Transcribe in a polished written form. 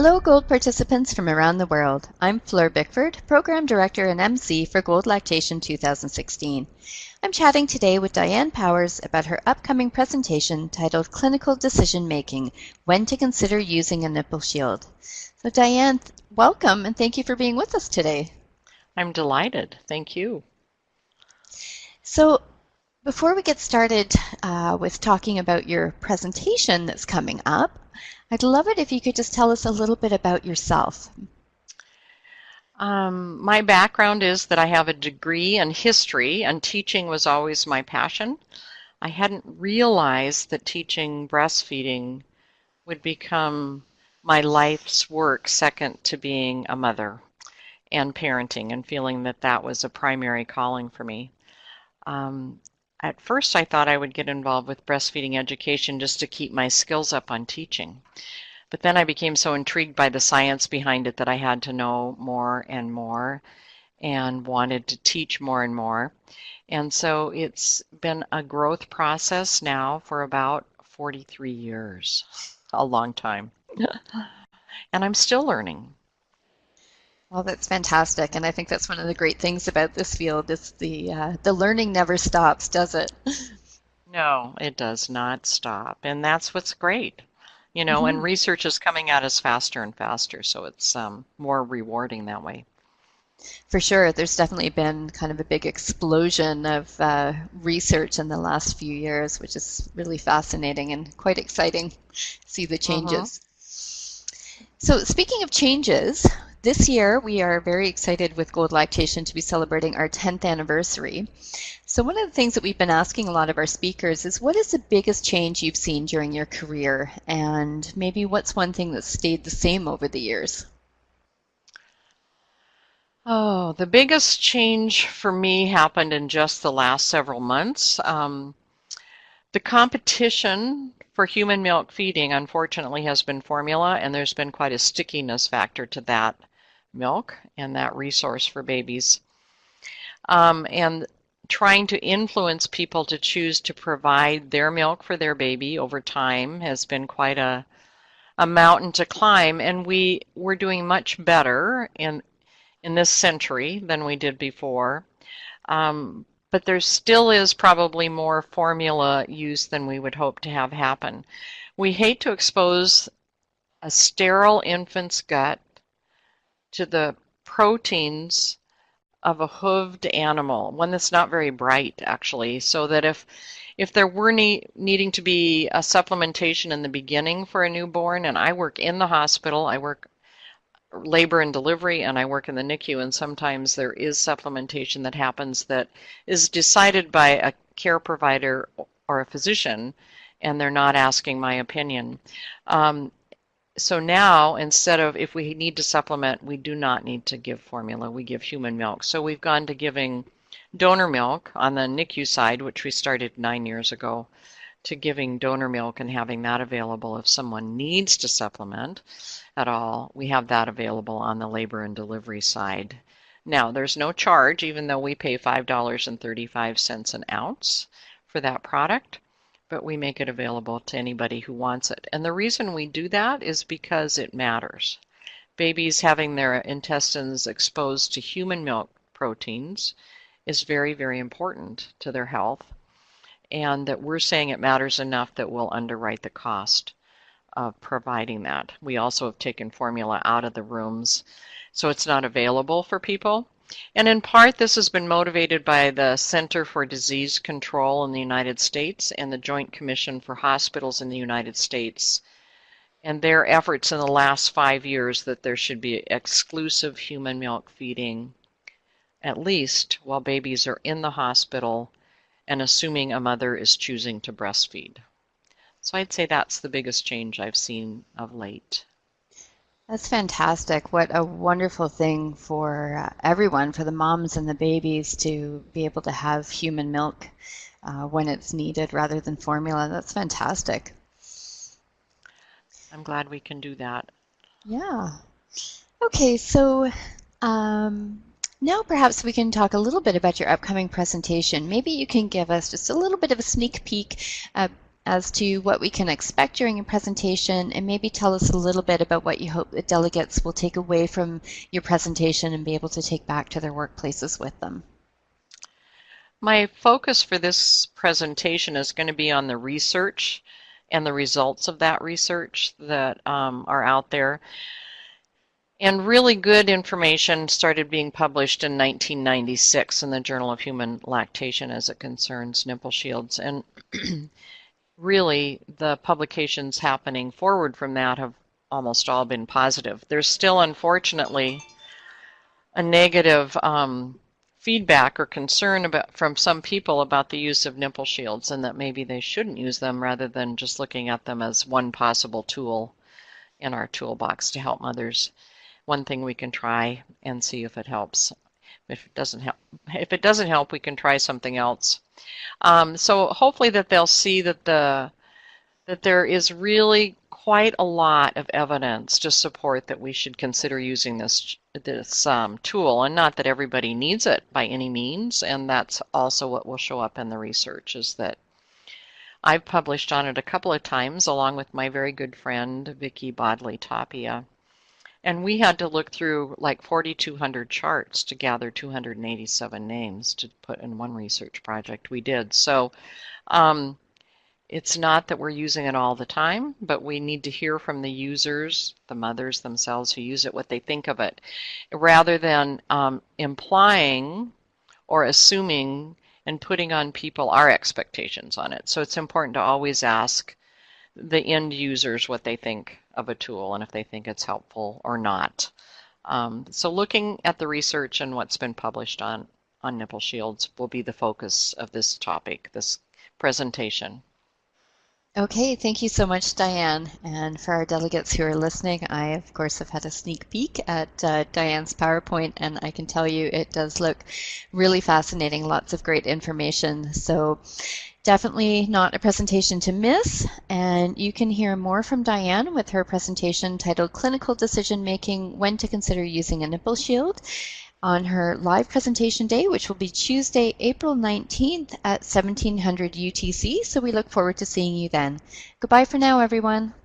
Hello, Gold participants from around the world. I'm Fleur Bickford, Program Director and MC for GOLD Lactation 2016. I'm chatting today with Diane Powers about her upcoming presentation titled Clinical Decision Making, When to Consider Using a Nipple Shield. So Diane, welcome and thank you for being with us today. I'm delighted. Thank you. So before we get started with talking about your presentation that's coming up, I'd love it if you could just tell us a little bit about yourself. My background is that I have a degree in history, and teaching was always my passion. I hadn't realized that teaching breastfeeding would become my life's work second to being a mother and parenting, and feeling that that was a primary calling for me. At first, I thought I would get involved with breastfeeding education just to keep my skills up on teaching. But then I became so intrigued by the science behind it that I had to know more and more and wanted to teach more and more. And so it's been a growth process now for about 43 years, a long time. And I'm still learning. Well, that's fantastic, and I think that's one of the great things about this field is the learning never stops, does it? No, it does not stop, and that's what's great. You know, and research is coming at us faster and faster, so it's more rewarding that way. For sure, there's definitely been kind of a big explosion of research in the last few years, which is really fascinating and quite exciting to see the changes. So speaking of changes, this year we are very excited with GOLD Lactation to be celebrating our 10th anniversary. So one of the things that we've been asking a lot of our speakers is, what is the biggest change you've seen during your career? And maybe what's one thing that's stayed the same over the years? Oh, the biggest change for me happened in just the last several months. The competition for human milk feeding, unfortunately, has been formula, and there's been quite a stickiness factor to that milk and that resource for babies. And trying to influence people to choose to provide their milk for their baby over time has been quite a mountain to climb, and we're doing much better in this century than we did before. But there still is probably more formula use than we would hope to have happen. We hate to expose a sterile infant's gut to the proteins of a hooved animal, one that's not very bright actually, so that if there were needing to be a supplementation in the beginning for a newborn, and I work in the hospital, I work labor and delivery, and I work in the NICU, and sometimes there is supplementation that happens that is decided by a care provider or a physician, and they're not asking my opinion. So now, instead of, if we need to supplement, we do not need to give formula, we give human milk. So we've gone to giving donor milk on the NICU side, which we started 9 years ago, to giving donor milk and having that available if someone needs to supplement at all. We have that available on the labor and delivery side. Now, there's no charge, even though we pay $5.35 an ounce for that product, but we make it available to anybody who wants it. And the reason we do that is because it matters. Babies having their intestines exposed to human milk proteins is very, very important to their health, and that we're saying it matters enough that we'll underwrite the cost of providing that. We also have taken formula out of the rooms, so it's not available for people. And in part, this has been motivated by the Center for Disease Control in the United States and the Joint Commission for Hospitals in the United States, and their efforts in the last 5 years that there should be exclusive human milk feeding, at least while babies are in the hospital and assuming a mother is choosing to breastfeed. So I'd say that's the biggest change I've seen of late. That's fantastic. What a wonderful thing for everyone, for the moms and the babies, to be able to have human milk when it's needed rather than formula. That's fantastic. I'm glad we can do that. Yeah. Okay, so now perhaps we can talk a little bit about your upcoming presentation. Maybe you can give us just a little bit of a sneak peek as to what we can expect during your presentation, and maybe tell us a little bit about what you hope the delegates will take away from your presentation and be able to take back to their workplaces with them. My focus for this presentation is going to be on the research and the results of that research that are out there. And really good information started being published in 1996 in the Journal of Human Lactation as it concerns nipple shields. And really, the publications happening forward from that have almost all been positive. There's still, unfortunately, a negative feedback or concern from some people about the use of nipple shields, and that maybe they shouldn't use them rather than just looking at them as one possible tool in our toolbox to help mothers. One thing we can try and see if it helps. If it doesn't help, we can try something else. So hopefully that they'll see that there is really quite a lot of evidence to support that we should consider using this tool, and not that everybody needs it by any means. And that's also what will show up in the research, is that I've published on it a couple of times along with my very good friend Vicki Bodley Tapia. And we had to look through like 4,200 charts to gather 287 names to put in one research project we did. So it's not that we're using it all the time, but we need to hear from the users, the mothers themselves who use it, what they think of it, rather than implying or assuming and putting on people our expectations on it. So it's important to always ask the end users what they think of a tool and if they think it's helpful or not. So looking at the research and what's been published on nipple shields will be the focus of this topic, this presentation. Okay, thank you so much, Diane. And for our delegates who are listening, I, of course, have had a sneak peek at Diane's PowerPoint, and I can tell you it does look really fascinating, lots of great information. So definitely not a presentation to miss. And you can hear more from Diane with her presentation titled Clinical Decision Making, When to Consider Using a Nipple Shield, on her live presentation day, which will be Tuesday, April 19th at 1700 UTC. So we look forward to seeing you then. Goodbye for now, everyone.